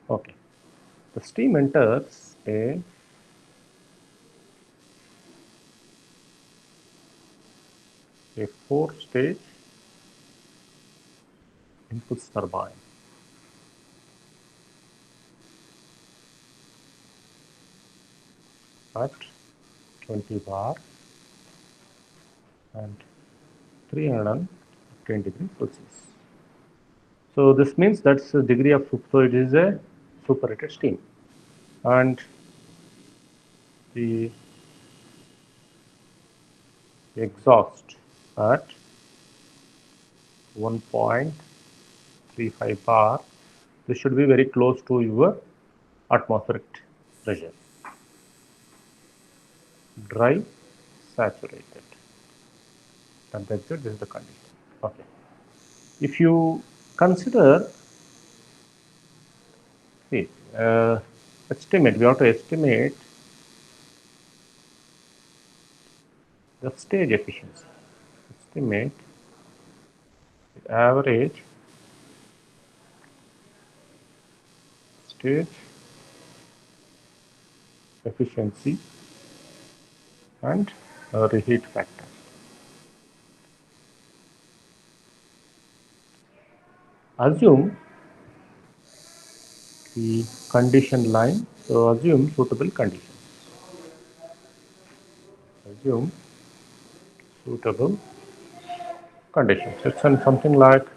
Okay, the steam enters a four-stage input turbine. At 20 bar and 310 degrees Celsius. So this means that's the degree of so it is a superheated steam, and the exhaust at 1.35 bar. This should be very close to your atmospheric pressure. Dry, saturated. And that's it. This is the condition. Okay. If you consider, see, estimate. We have to estimate the stage efficiency. Estimate the average stage efficiency and reheat factor. Assume the condition line. So assume suitable conditions. Assume suitable conditions. It's something like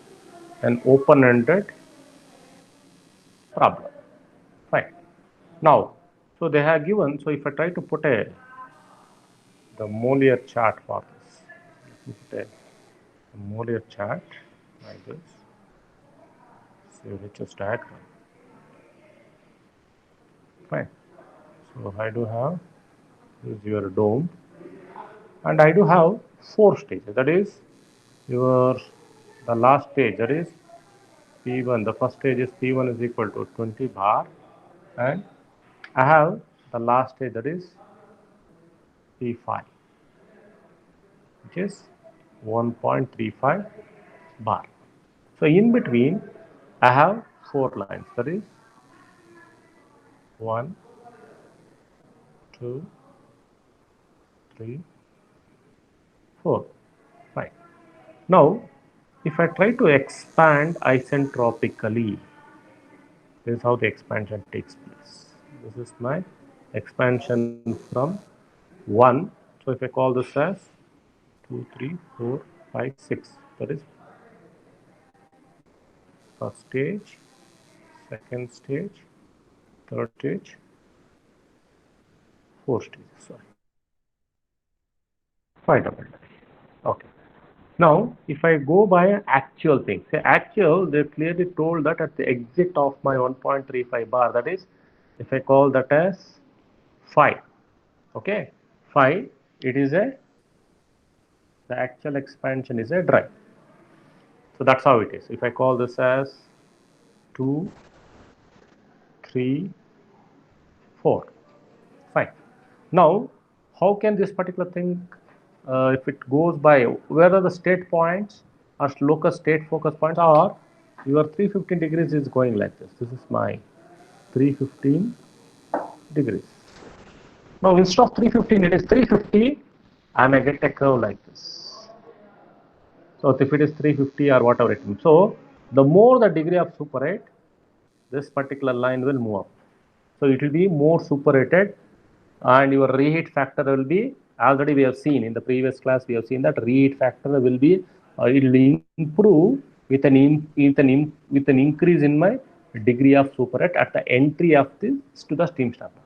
an open-ended problem. Fine. Now, so they have given. So if I try to put the Mollier chart for this, put a Mollier chart like this. So just diagram. Fine. So I do have this is your dome, and I do have four stages. That is your the last stage. That is P1. The first stage is P1 is equal to 20 bar, and I have the last stage, that is P5, which is 1.35 bar. So in between, I have four lines. That is 1, 2, 3, 4. Fine. Now, if I try to expand isentropically, this is how the expansion takes place. This is my expansion from 1. So if I call this as 2, 3, 4, 5, 6, that is first stage, second stage, third stage, fourth stage. Sorry, 5 double dash. Okay. Now, if I go by actual thing, say actual, they clearly told that at the exit of my 1.35 bar, that is, if I call that as 5, okay, 5, it is the actual expansion is a dry. So that's how it is. If I call this as 2, 3, 4, 5. Now, how can this particular thing, if it goes by, where are the state points or locus state focus points, or your 315 degrees is going like this. This is my 315 degrees. Now, instead of 315, it is 350. I may get a curve like this. So, if it is 350 or whatever it is. So, the more the degree of superate, this particular line will move up. So, it will be more superated, and your reheat factor will be, already we have seen in the previous class, we have seen that reheat factor will be, it will improve with with an increase in my degree of superate at the entry of this to the steam stopper.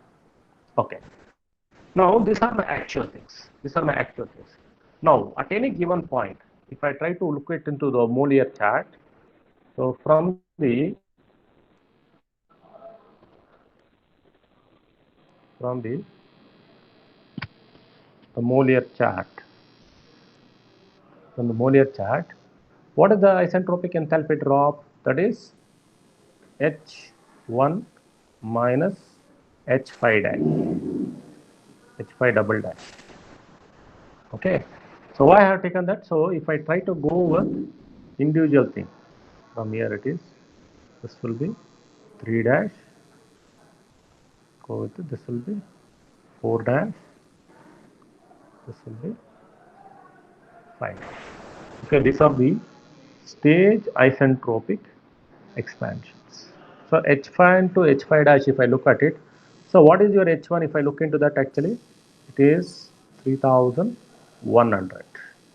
Okay. Now, these are my actual things. These are my actual things. Now, at any given point, if I try to look it into the Mollier chart, so from the Mollier chart, from the Mollier chart, what is the isentropic enthalpy drop? That is H1 minus H5 dash, H5 double dash. Okay. So why I have taken that? So if I try to go over individual thing, from here it is, this will be 3 dash, go with it. This will be 4 dash, this will be 5. Okay, these are the stage isentropic expansions. So H5 into H5 dash, if I look at it, so what is your H1? If I look into that, actually it is 3100,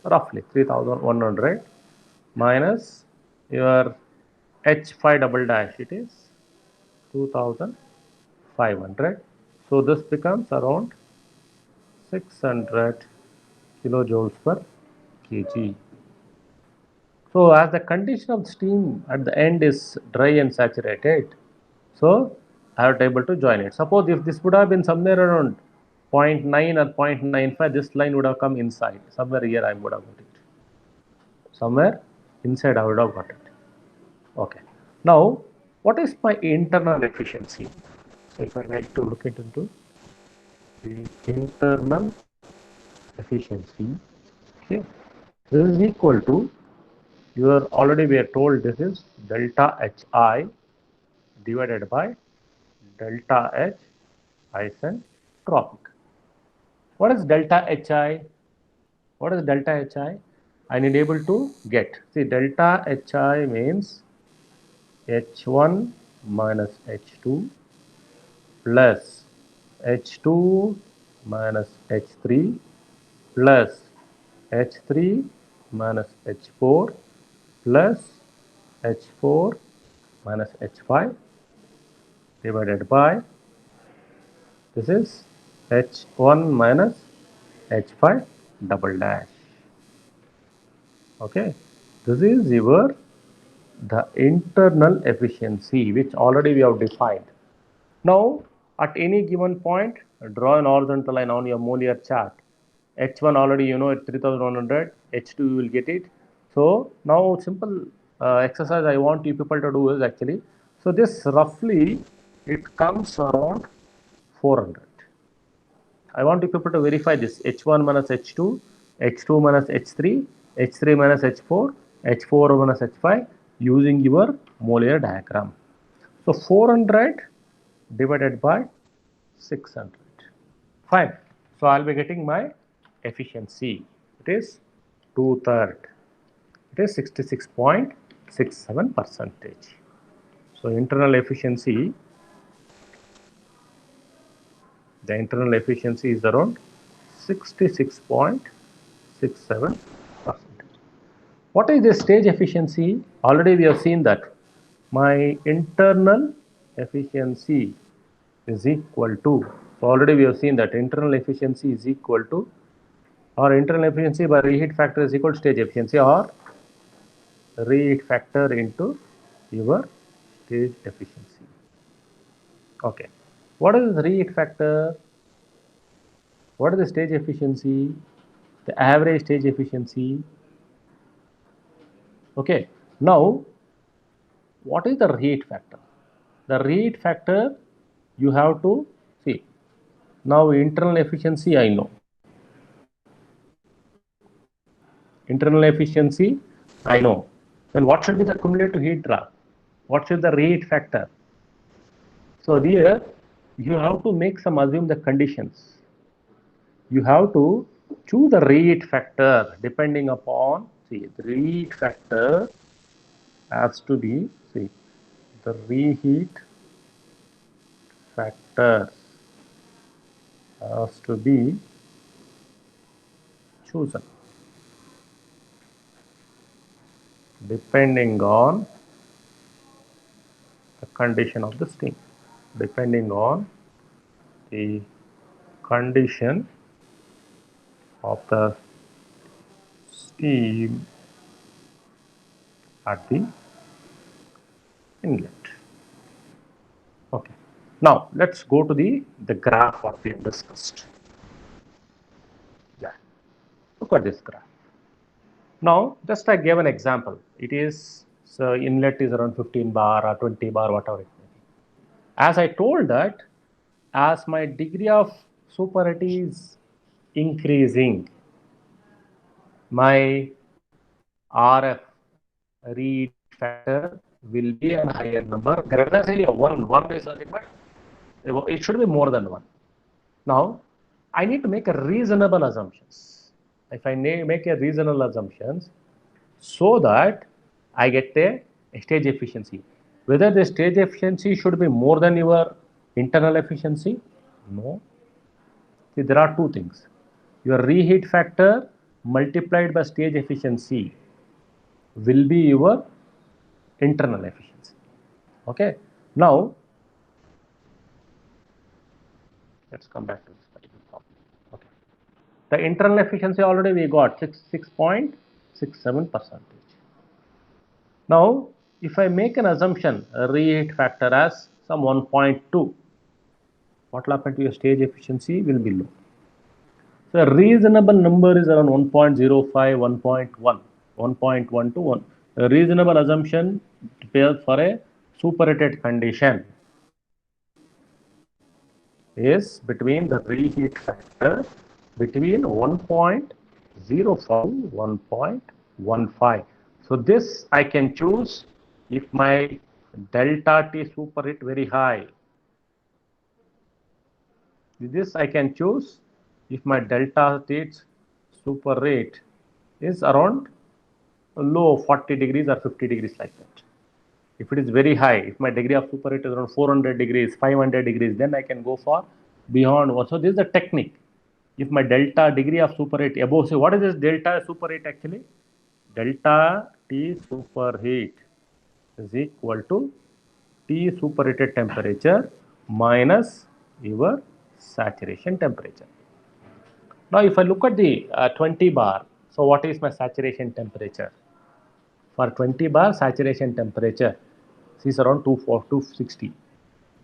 roughly 3100, minus your H5 double dash, it is 2500. So this becomes around 600 kilojoules per kg. So as the condition of steam at the end is dry and saturated, so I have to able to join it. Suppose if this would have been somewhere around 0.9 or 0.95, this line would have come inside. Somewhere here I would have got it. Somewhere inside I would have got it. Okay. Now, what is my internal efficiency? So if I like to look into the internal efficiency, okay, this is equal to your, already we are told this is delta Hi divided by delta H isentropic. What is delta Hi? What is delta Hi? I need able to get. See, delta Hi means H1 minus H2 plus H2 minus H3 plus H3 minus H4 plus H4 minus H5 divided by, this is H1 minus H5 double dash. Okay, this is your the internal efficiency which already we have defined. Now at any given point, draw an horizontal line on your Moliere chart. H1 already you know at 3100, H2 you will get it. So now simple exercise I want you people to do is actually, so this roughly it comes around 400. I want you people to verify this H1 minus H2, H2 minus H3, H3 minus H4, H4 minus H5 using your Moliere diagram. So 400 divided by 600. Fine. So I'll be getting my efficiency. It is 2/3. It is 66.67%. So internal efficiency, the internal efficiency is around 66.67%. What is the stage efficiency? Already we have seen that my internal efficiency is equal to, so already we have seen that internal efficiency is equal to, or internal efficiency by reheat factor is equal to stage efficiency, or reheat factor into your stage efficiency. Okay. What is the reheat factor? What is the stage efficiency? The average stage efficiency. Okay. Now, what is the reheat factor? The reheat factor you have to see. Now, internal efficiency I know. Internal efficiency I know. Then what should be the cumulative heat draft? What should the reheat factor? So here you have to make some assume the conditions. You have to choose the reheat factor depending upon, see, the reheat factor has to be, see, the reheat factor has to be chosen depending on the condition of the steam, depending on the condition of the steam at the inlet. Okay. Now let's go to the graph what we have discussed. Yeah. Look at this graph. Now just I gave an example. It is, so inlet is around 15 bar or 20 bar, whatever it may be. As I told that, as my degree of superity is increasing, my RF read factor will be a higher number. Gradually one is nothing but It should be more than 1. Now, I need to make a reasonable assumptions. If I make a reasonable assumptions, so that I get a stage efficiency. Whether the stage efficiency should be more than your internal efficiency? No. See, there are two things. Your reheat factor multiplied by stage efficiency will be your internal efficiency. Okay. Now, let's come back to this particular problem. Okay. The internal efficiency already we got 6.67 percentage. Now, if I make an assumption, a reheat factor as some 1.2, what will happen to your stage efficiency will be low. So, a reasonable number is around 1.05, 1.1, 1.1 to 1. A reasonable assumption for a superheated condition is between the reheat factor between 1.05 to 1.15. So this I can choose if my delta T superheat very high. This I can choose if my delta T superheat is around low 40 degrees or 50 degrees like that. If it is very high, if my degree of superheat is around 400 degrees, 500 degrees, then I can go for beyond one. So this is the technique. If my delta degree of superheat above, say what is this delta superheat actually? Delta T superheat is equal to T superheated temperature minus your saturation temperature. Now if I look at the 20 bar, so what is my saturation temperature? For 20 bar saturation temperature is around 260.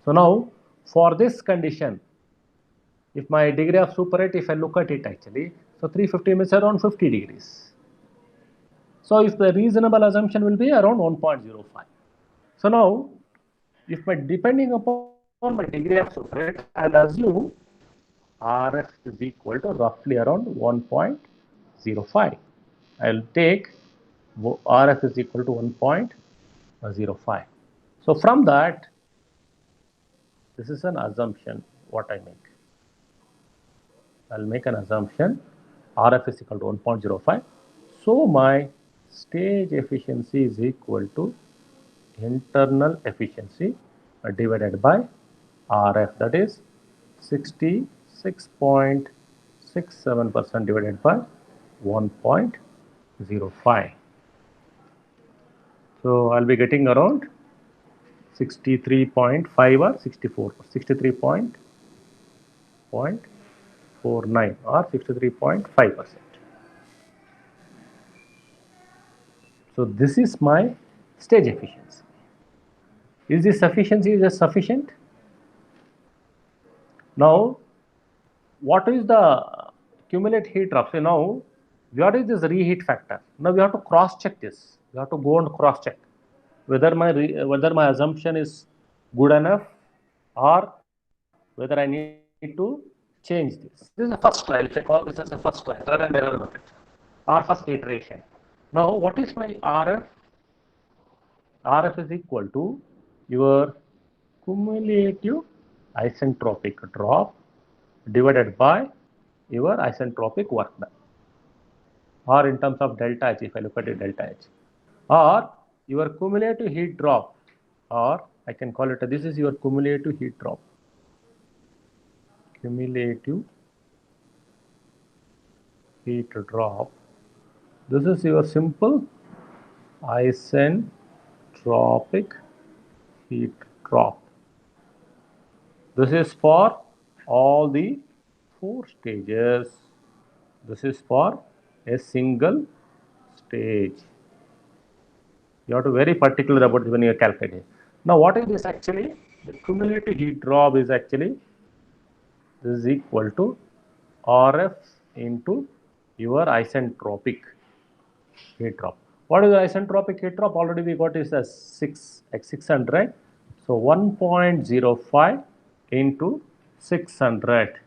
So now for this condition, if my degree of superheat, if I look at it actually, so 350 means around 50 degrees. So if the reasonable assumption will be around 1.05. So now, if my depending upon my degree of superheat, I'll assume RF is equal to roughly around 1.05. I'll take RF is equal to 1.05. So from that, this is an assumption what I make. I'll make an assumption RF is equal to 1.05. So my stage efficiency is equal to internal efficiency divided by RF, that is 66.67% divided by 1.05. So I'll be getting around 63.5 or 64, 63.49 or 63.5%. So this is my stage efficiency. Is this sufficiency just sufficient? Now, what is the cumulative heat drop? So now, what is this reheat factor? Now we have to cross check this. We have to go and cross check whether my assumption is good enough or whether I need to change this. This is the first trial. If I call this as a first trial, trial and error method, or first iteration. Now, what is my RF? RF is equal to your cumulative isentropic drop divided by your isentropic work done, or in terms of delta H, if I look at it delta H, or your cumulative heat drop, or I can call it, this is your cumulative heat drop, cumulative heat drop. This is your simple isentropic heat drop. This is for all the 4 stages. This is for a single stage. You have to be very particular about when you are calculating. Now, what is this actually? The cumulative heat drop is actually, this is equal to RF into your isentropic heat drop. What is the isentropic heat drop? Already we got is as 600. So 1.05 into 600.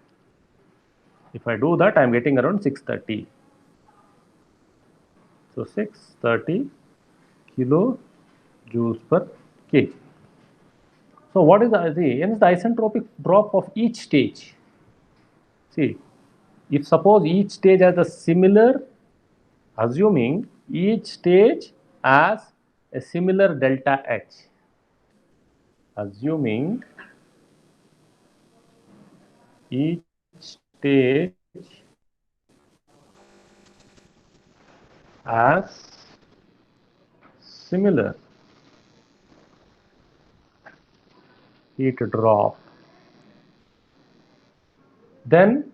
If I do that, I am getting around 630. So 630 kilojoules per kg. So So what is the isentropic drop of each stage? See, if suppose each stage has a similar, assuming each stage has a similar delta H, assuming each stage has similar heat drop, then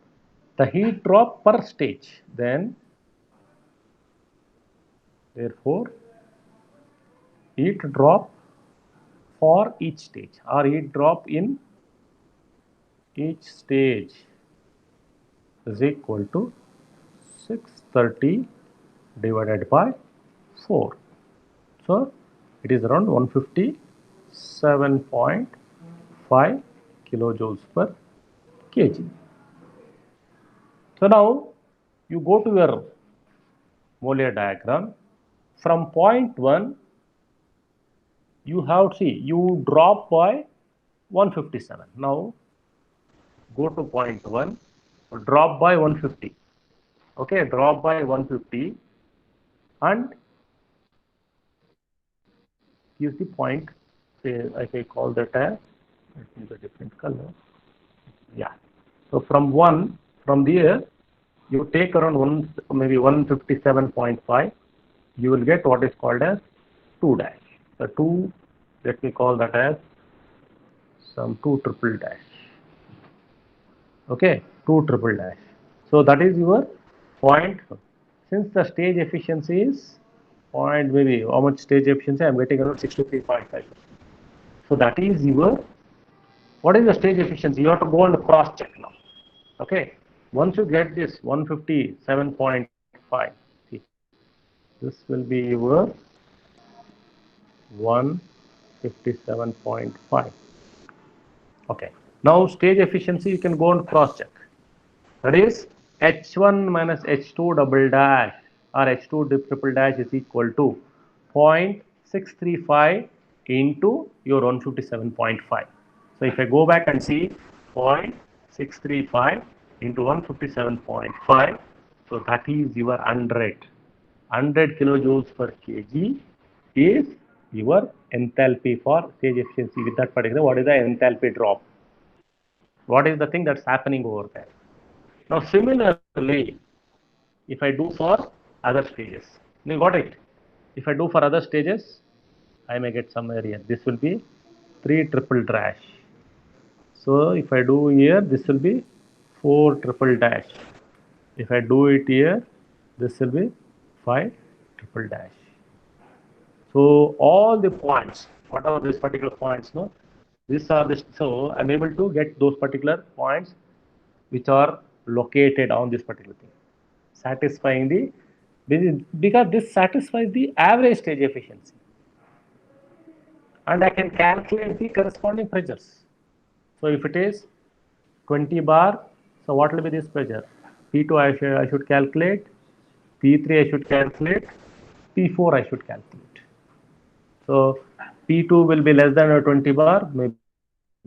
the heat drop per stage, then therefore heat drop for each stage or heat drop in each stage is equal to 630 divided by 4. So it is around 157.5 kilojoules per kg. So now you go to your Molar diagram. From point 1, you have, see, you drop by 157. Now go to point 1, drop by 150. Okay, drop by 150 and use the point, say, I can call that as, let me use a different color. Yeah. So from there, you take around maybe 157.5, you will get what is called as 2 dash. The 2, let me call that as some 2 triple dash. Okay, 2 triple dash. So that is your point. Since the stage efficiency is point, maybe how much stage efficiency? I am getting around 63.5%. So that is your, what is the stage efficiency? You have to go and cross check now. Okay, once you get this 157.5, see, this will be your 157.5. Okay, now stage efficiency you can go and cross check. That is H1 minus H2 double dash or H2 triple dash is equal to 0.635 into your 157.5. So if I go back and see 0.635 into 157.5, so that is your 100 kilojoules per kg is your enthalpy for stage efficiency with that particular. What is the enthalpy drop? What is the thing that's happening over there? Now similarly, if I do for other stages, you got it? If I do for other stages, I may get somewhere here. This will be 3 triple dash. So if I do here, this will be 4 triple dash. If I do it here, this will be 5 triple dash. So all the points, whatever these particular points, no, these are the, so I'm able to get those particular points which are located on this particular thing, satisfying the, because this satisfies the average stage efficiency, and I can calculate the corresponding pressures. So if it is 20 bar, so what will be this pressure? P2 I should calculate, P3 I should calculate, P4 I should calculate. So P2 will be less than 20 bar, maybe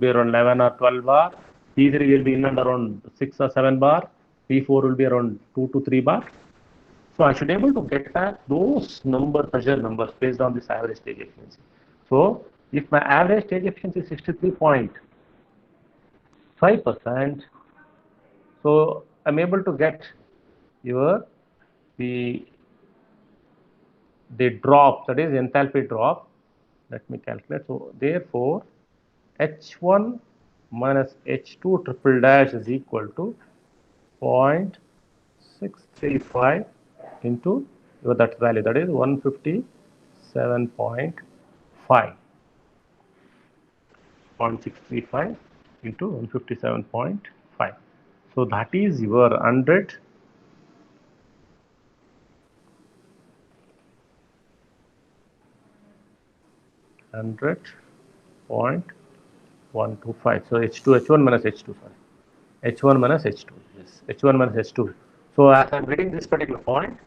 around 11 or 12 bar. P3 will be in and around 6 or 7 bar. P4 will be around 2 to 3 bar. So I should be able to get back those pressure numbers based on this average stage efficiency. So if my average stage efficiency is 63.5%, so I'm able to get your the drop, that is enthalpy drop. Let me calculate. So therefore H1 minus H2 triple dash is equal to 0.635 into that value, that is 157.5. 0.635 into 157.5. So that is your 100.125. So H1 minus H2, sorry. H1 minus H2, yes, H1 minus H2. So as I'm getting this particular point,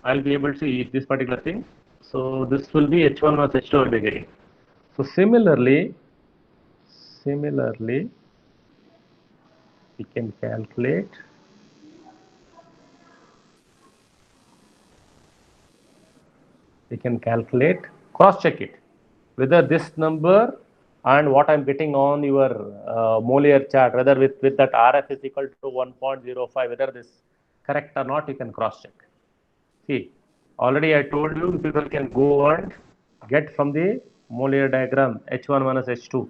I'll be able to eat this particular thing. So this will be H1 minus H2 will be getting. So similarly, Similarly, we can calculate cross check it whether this number and what I'm getting on your Moliere chart, whether with that RF is equal to 1.05, whether this correct or not, you can cross check. See, already I told you people can go and get from the Moliere diagram H1 minus H2.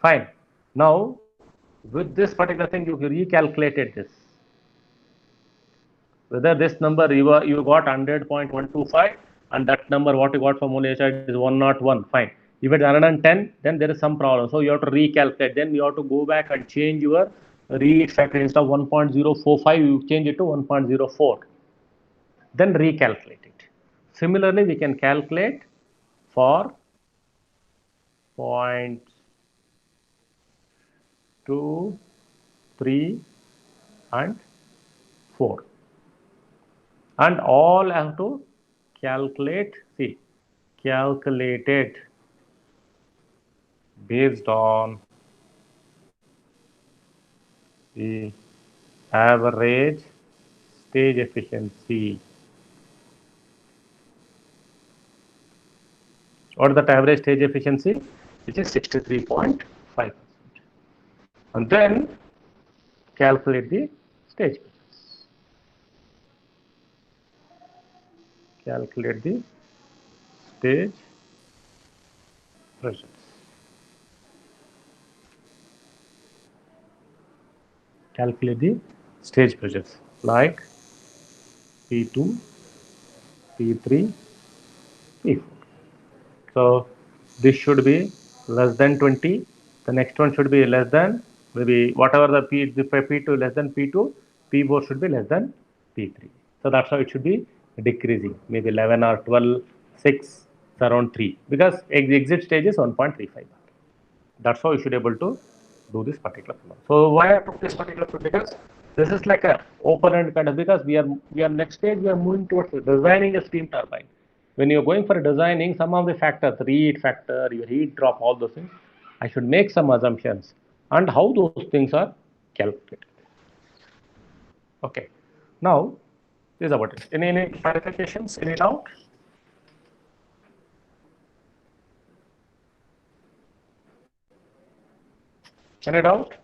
Fine. Now, with this particular thing, you recalculated this. Whether this number you got 100.125 and that number what you got from Moliere chart is 101. Fine. If it's 110, then there is some problem. So you have to recalculate. Then you have to go back and change your read factor. Instead of 1.045, you change it to 1.04. Then recalculate it. Similarly, we can calculate for 0.2, 3 and 4. And all have to calculate, see, calculated based on the average stage efficiency. What is that average stage efficiency? Which is 63.5%. And then calculate the stage pressures. Calculate the stage pressures. Calculate the stage pressures like P2, P3, P4. So this should be less than 20. The next one should be less than maybe whatever the P2 less than P2, P4 should be less than P3. So that's how it should be decreasing. Maybe 11 or 12, 6, around 3 because exit stage is 1.35. That's how you should be able to do this particular phenomenon. So why I took this particular because this is like a open end kind of because we are next stage we are moving towards designing a steam turbine. When you're going for designing some of the factors, reheat factor, your heat drop, all those things, I should make some assumptions and how those things are calculated. Okay. Now this is about it. Any clarifications? Any doubt? Any doubt?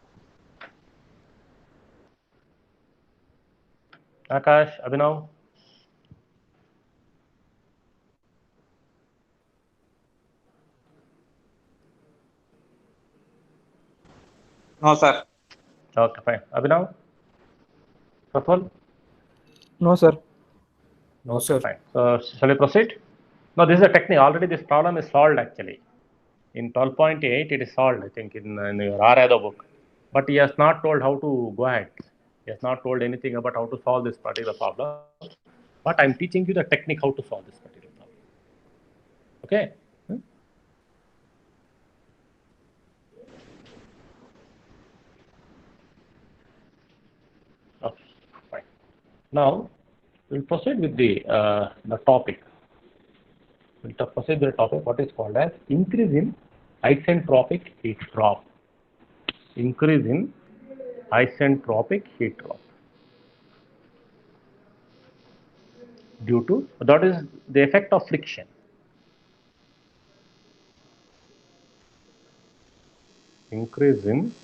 Akash, Abhinav? No, sir. Okay, fine. Abhinav? Praful? No, sir. No, sir. Fine. So shall we proceed? No, this is a technique. Already this problem is solved actually. In 12.8 it is solved, I think, in your RADO book. But he has not told how to go ahead. He has not told anything about how to solve this particular problem. But I'm teaching you the technique how to solve this particular problem. Okay? Okay, fine. Now, we'll proceed with the topic. We'll proceed with the topic, what is called as increase in isentropic heat drop. Increase in isentropic heat drop. Due to, that is the effect of friction. Increase in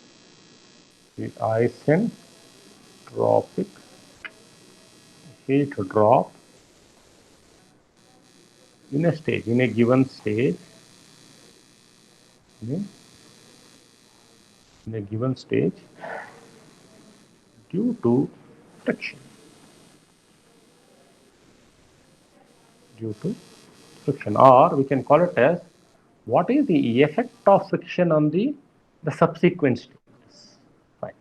the isentropic heat drop in a stage, in a given stage, in a given stage due to friction. Due to friction, or we can call it as what is the effect of friction on the subsequent stages. Fine.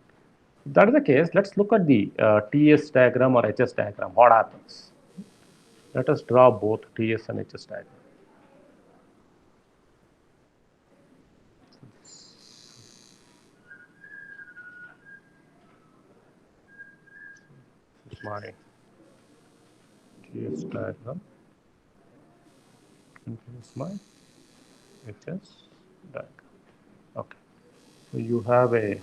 If that is the case, let's look at the TS diagram or HS diagram. What happens? Let us draw both TS and HS diagram. This is my TS diagram. And this is my HS diagram. Okay, so you have a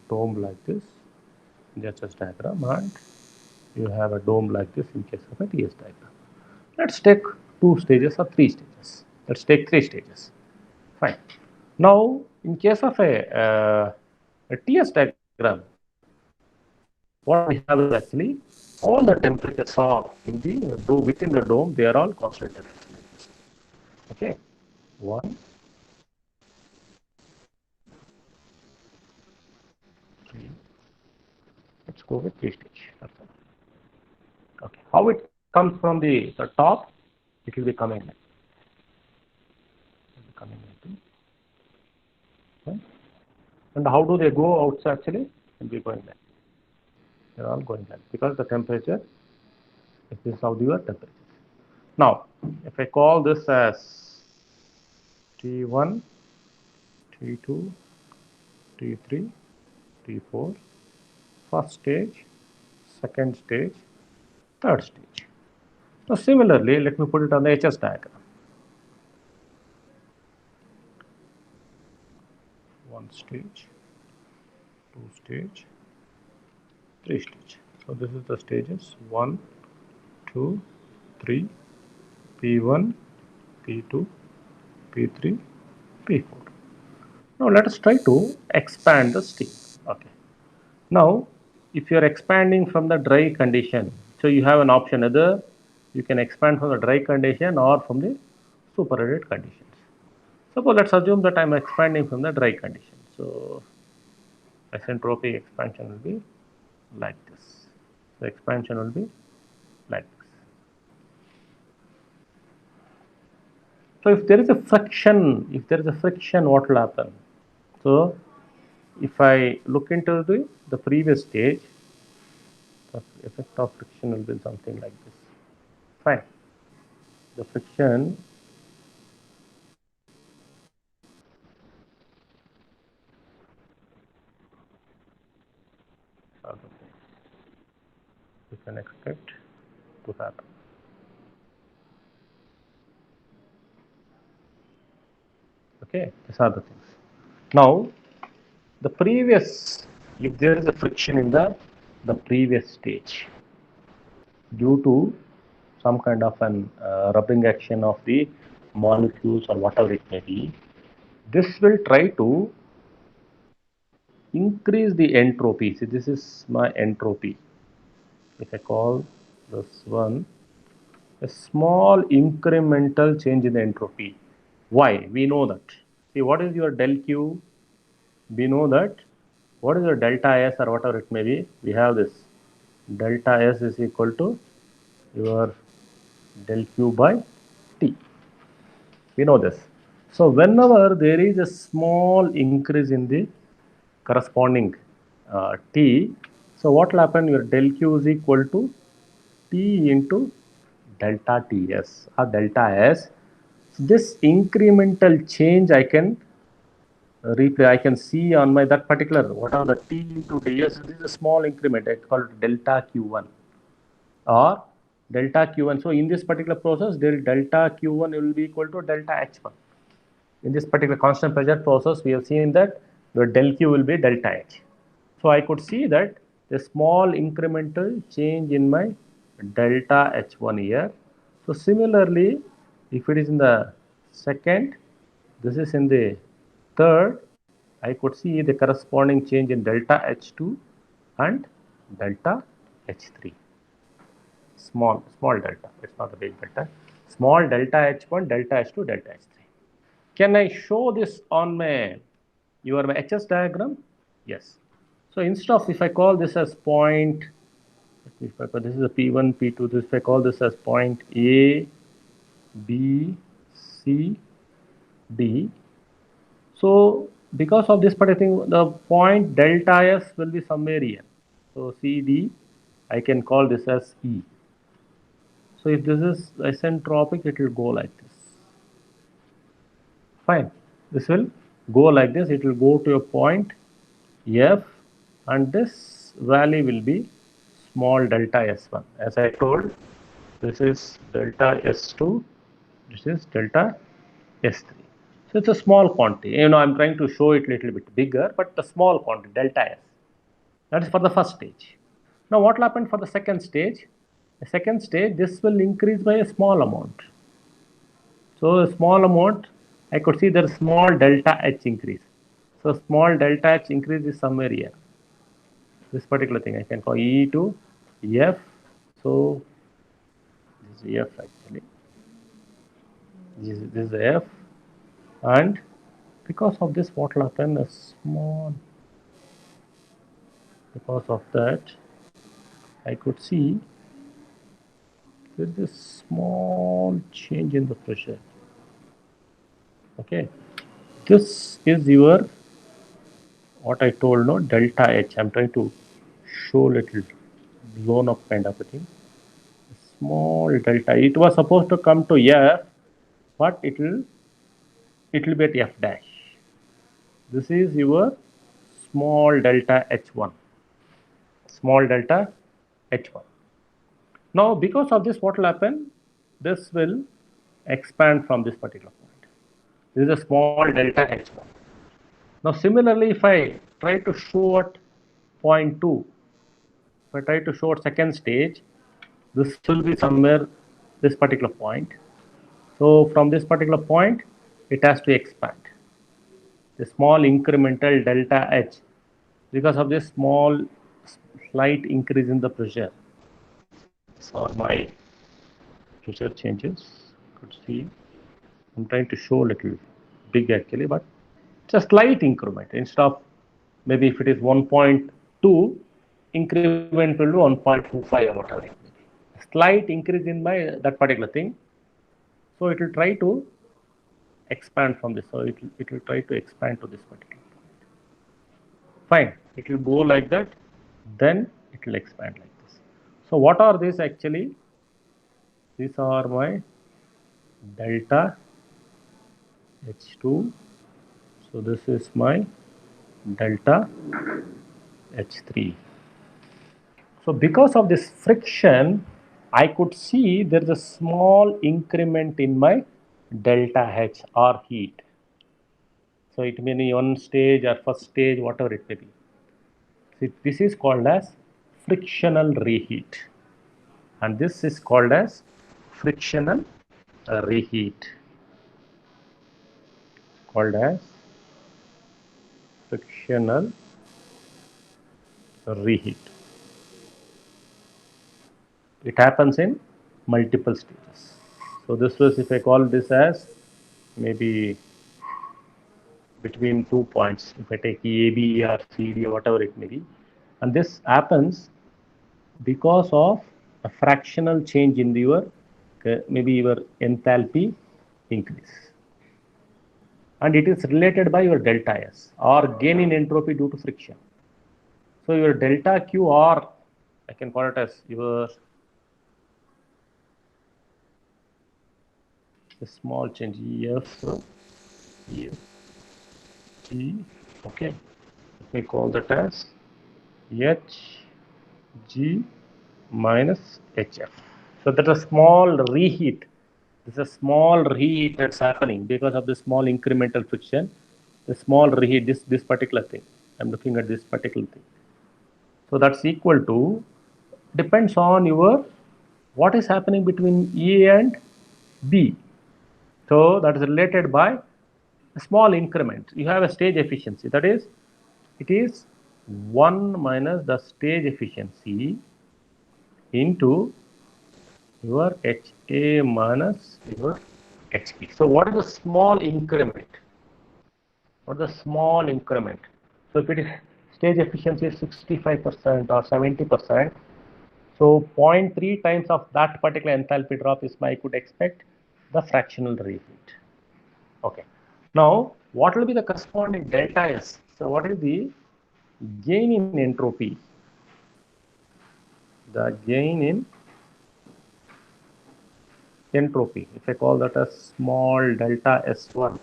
dome like this, HS diagram, and you have a dome like this in case of a TS diagram. Let's take 2 stages or 3 stages. Let's take 3 stages. Fine. Now, in case of a TS diagram, what we have is actually all the temperatures are in the dome, within the dome, they are all constant temperatures. Okay, 1, 3. Let's go with 3 stage. That's all. Okay, how it comes from the top, it will be coming like, this. Right? And how do they go out actually? It will be going like. They are all going like, because the temperature, this is how your temperature. Now, if I call this as T1, T2, T3, T4, first stage, second stage, third stage. So similarly, let me put it on the HS diagram. One stage, two stage, three stage. So this is the stages 1, 2, 3, P1, P2, P3, P4. Now let us try to expand the steam. Okay. Now, if you are expanding from the dry condition, so you have an option either you can expand from the dry condition or from the superheated conditions. Suppose let's assume that I am expanding from the dry condition. So isentropic expansion will be like this. The expansion will be like this. So if there is a friction, what will happen? So if I look into the previous stage, the effect of friction will be something like this. Fine. The friction are the things you can expect to happen. Okay, these are the things. Now, the previous, if there is a friction in the previous stage due to some kind of an rubbing action of the molecules or whatever it may be, this will try to increase the entropy. See, this is my entropy. If I call this one a small incremental change in the entropy. Why? We know that. See, what is your del Q? We know that. What is your delta S or whatever it may be? We have this. Delta S is equal to your del Q by T. We know this. So, whenever there is a small increase in the corresponding T, so what will happen? Your del Q is equal to T into delta Ts or delta S. This incremental change I can replay. I can see on my that particular whatever the T into Ts. This is a small increment. I call it delta Q1 or delta Q1. So in this particular process, delta Q1 will be equal to delta H1. In this particular constant pressure process, we have seen that the del Q will be delta H. So I could see that a small incremental change in my delta H1 here. So similarly, if it is in the second, this is in the third, I could see the corresponding change in delta H2 and delta H3. Small delta, it's not a big delta. Small delta H1, delta H2, delta H3. Can I show this on my HS diagram? Yes. So instead of, if I call this as point, this is a P1, P2, this, if I call this as point A, B, C, D. So because of this particular thing, the point delta S will be somewhere here. So CD, I can call this as E. So if this is isentropic, it will go like this. Fine. This will go like this. It will go to a point F, and this value will be small delta S1. As I told, this is delta S2, this is delta S3. So it's a small quantity. I'm trying to show it a little bit bigger, but the small quantity, delta S. That is for the first stage. Now what will happen for the second stage? The second stage, this will increase by a small amount. So a small amount, I could see there is small delta H increase. So small delta H increase is somewhere here. This particular thing I can call E to F. So this is F actually. This is F, and because of this, what will happen? A small. Because of that, I could see there is a small change in the pressure. Okay, this is your what I told, no, delta H. I'm trying to show little blown up kind of a thing. Small delta. It was supposed to come to F, but it will be at F dash. This is your small delta H1. Small delta H1. Now, because of this, what will happen? This will expand from this particular point. This is a small delta H1. Now, similarly, if I try to show at point 2, if I try to show at second stage, this will be somewhere this particular point. So, from this particular point, it has to expand. The small incremental delta H, because of this small slight increase in the pressure. So, my pressure changes. Could see. I'm trying to show a little big actually, but it's a slight increment. Instead of maybe if it is 1.2, increment will be 1.25 or whatever. Slight increase in my that particular thing. So it will try to expand from this. So it will try to expand to this particular point. Fine. It will go like that. Then it will expand like this. So what are these actually? These are my delta H2. So this is my delta H3. So because of this friction, I could see there is a small increment in my delta H or heat. So it may be one stage or first stage, whatever it may be. So this is called as frictional reheat. And this is called as frictional reheat. Called as frictional reheat. It happens in multiple stages. So this was, if I call this as maybe between 2 points, if I take A, B, or C, D, or whatever it may be, and this happens because of a fractional change in your maybe your enthalpy increase, and it is related by your delta S or gain in entropy due to friction. So your delta Q, or I can call it as your a small change EF, EF, G, okay, let me call that as H, G minus HF. So that's a small reheat. This is a small reheat that's happening because of the small incremental friction. The small reheat, this particular thing. I'm looking at this particular thing. So that's equal to, depends on your, what is happening between A and B. So that is related by a small increment. You have a stage efficiency. That is, it is 1 minus the stage efficiency into your HA minus your HP. So what is the small increment? What is the small increment? So if it is stage efficiency is 65% or 70%, so 0.3 times of that particular enthalpy drop is I could expect the fractional reheat. Okay. Now, what will be the corresponding delta S? So what is the gain in entropy? The gain in entropy, if I call that a small delta S1,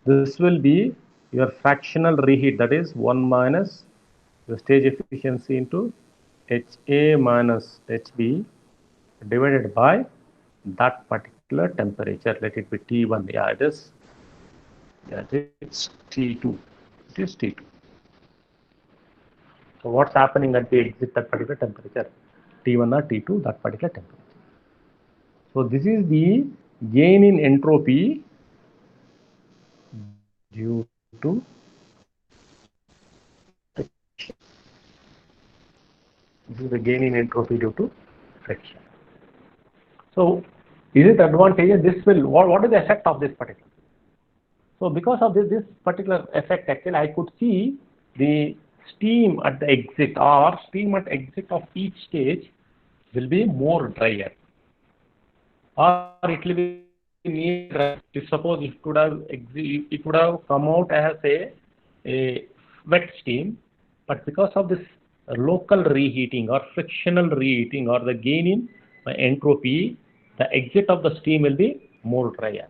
this will be your fractional reheat, that is 1 minus the stage efficiency into HA minus HB divided by that particular temperature. Let it be T1. Yeah, it is That is T2. It is T2. So what's happening at the exit that particular temperature? T1 or T2, that particular temperature. So this is the gain in entropy due to friction. This is the gain in entropy due to friction. So is it advantageous? This will, what is the effect of this particular? So because of this particular effect, actually I could see the steam at the exit or steam at exit of each stage will be more drier, or it will be near dry. If suppose it would have come out as a wet steam, but because of this local reheating or frictional reheating or the gain in entropy, the exit of the steam will be more drier.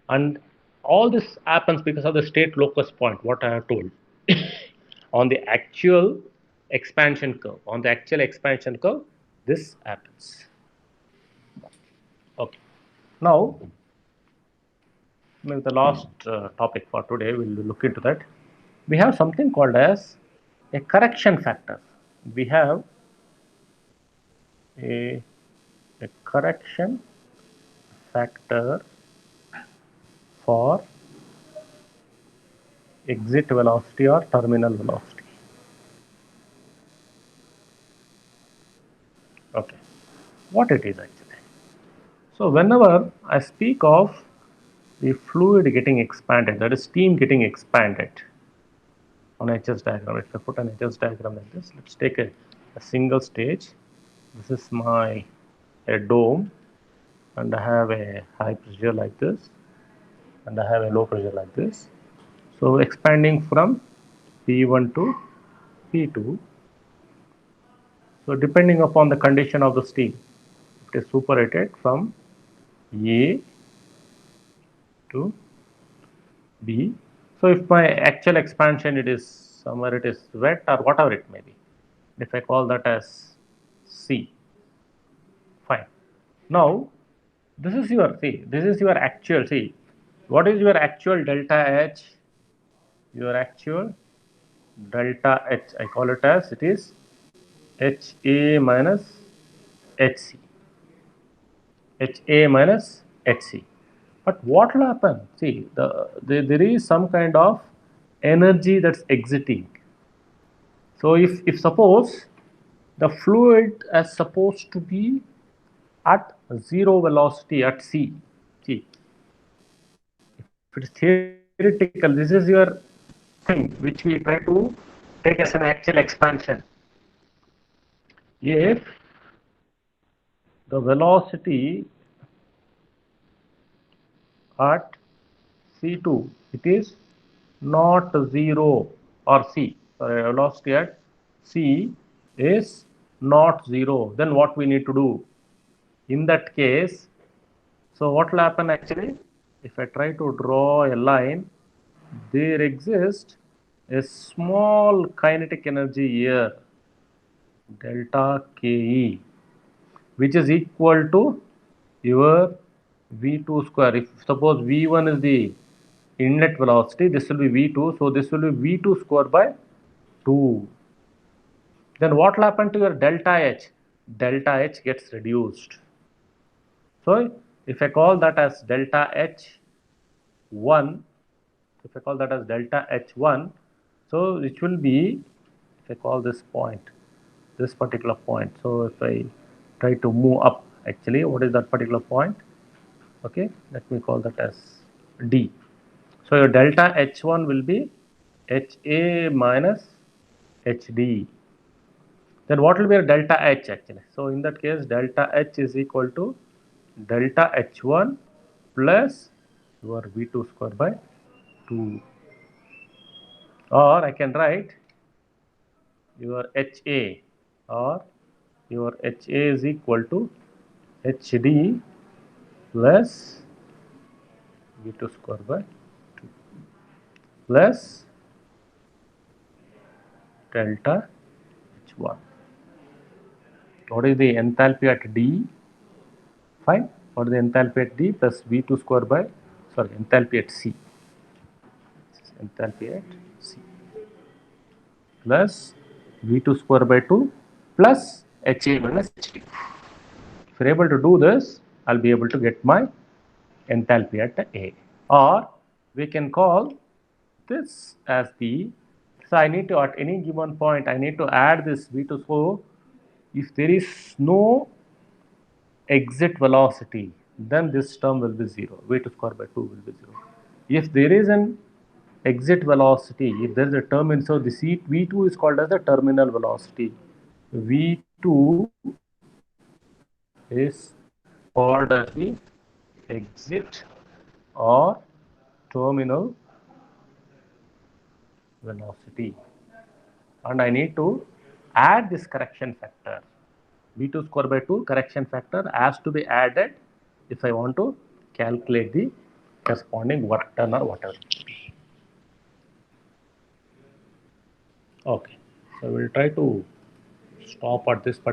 And all this happens because of the state locus point, what I have told. On the actual expansion curve, this happens. Okay. Now, maybe the last topic for today, we'll look into that. We have something called as a correction factor. We have a correction factor for exit velocity or terminal velocity. Okay, what it is actually. So whenever I speak of the fluid getting expanded, that is steam getting expanded on HS diagram, if I put an HS diagram like this, let's take a single stage. This is my a dome, and I have a high pressure like this, and I have a low pressure like this. So expanding from P1 to P2. So depending upon the condition of the steam, it is superated from A to B. So if my actual expansion, it is somewhere it is wet or whatever it may be. If I call that as C, fine. Now this is your actual, see, what is your actual delta H? Your actual delta H, I call it as, it is HA minus HC. HA minus HC. But what will happen? See, there is some kind of energy that's exiting. So if suppose the fluid is supposed to be at zero velocity at C, see, if it is theoretical, this is your thing which we try to take as an actual expansion. If the velocity at C2, it is not 0, or C, sorry, velocity at C is not 0, then what we need to do? In that case, so what will happen actually? If I try to draw a line, there exists a small kinetic energy here, delta Ke, which is equal to your V2 square. If suppose V1 is the inlet velocity, this will be V2, so this will be V2 square by 2. Then what will happen to your delta H? Delta H gets reduced. So if I call that as delta H1, if I call that as delta H1, so it will be, if I call this point, this particular point, so if I try to move up, actually what is that particular point? Okay, let me call that as D. So your delta H1 will be HA minus HD. Then what will be your delta H actually? So in that case, delta H is equal to delta H1 plus your V2 square by 2. Or I can write your HA, or your HA is equal to HD plus V2 square by 2 plus delta H1. What is the enthalpy at D? Fine. What is the enthalpy at D plus V2 square by, sorry, enthalpy at C? enthalpy at C plus V2 square by 2 plus HA minus HT. If you're able to do this, I'll be able to get my enthalpy at A. Or we can call this as the, so I need to, at any given point, I need to add this V2. So if there is no exit velocity, then this term will be 0. V2 square by 2 will be 0. If there is an exit velocity, if there is a term in, so the V2 is called as the terminal velocity. V2 is called as the exit or terminal velocity, and I need to add this correction factor. V2 square by 2 correction factor has to be added if I want to calculate the corresponding work done or whatever. Okay, so we'll try to stop at this particular